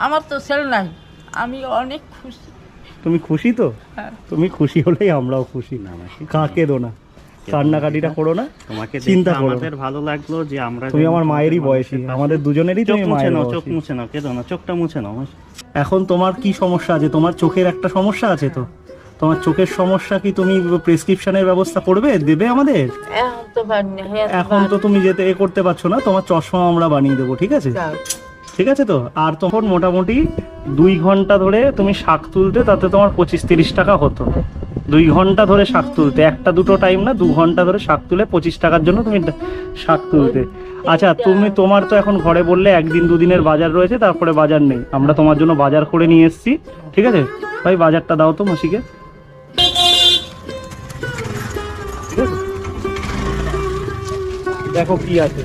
আমার তো ছেলে নাই, আমি অনেক খুশি। তুমি খুশি তো? হ্যাঁ। তুমি খুশি হলেই আমরাও খুশি। না মাসি, কাকে দো না, কান্নাকাটিটা করো না, তোমাকে চিন্তা দেখে করো না। আমাদের ভালো লাগলো যে আমরা তুমি যেন আমার তোমাদের মায়েরই মানুষের বয়সী, পাশে- আমাদের দুজনেরই চোখ তুমি মুছে মায়ের নাও, বয়সী। চোখ মুছে নাও, কেঁদো না, চোখটা মুছে নাও মাসি। এখন তোমার কি সমস্যা আছে? তোমার চোখের একটা সমস্যা আছে তো? তোমার চোখের সমস্যা কি তুমি প্রেসক্রিপশনের ব্যবস্থা করবে, দেবে আমাদের? এখন তো পারিনি, এখন তো তুমি যেতে করতে পারছো না, তোমার চশমা আমরা বানিয়ে দেবো, ঠিক আছে? ঠিক আছে তো? আর তখন মোটামুটি 2 ঘন্টা ধরে তুমি শাক তুলতে, তাতে তোমার 25-30 টাকা হতো। 2 ঘন্টা ধরে শাক তুলতে, একটা দুটো টাইম না, 2 ঘন্টা ধরে শাক তুলে 25 টাকার জন্য তুমি শাক তুলতে। আচ্ছা, তোমার তো এখন ঘরে বললে 1 দিন 2 দিনের বাজার রয়েছে, তারপরে বাজার নেই। আমরা তোমার জন্য বাজার করে নিয়ে এসেছি, ঠিক আছে? ভাই বাজারটা দাও তো মাসিকে। ঠিক আছে? দেখো কি আছে।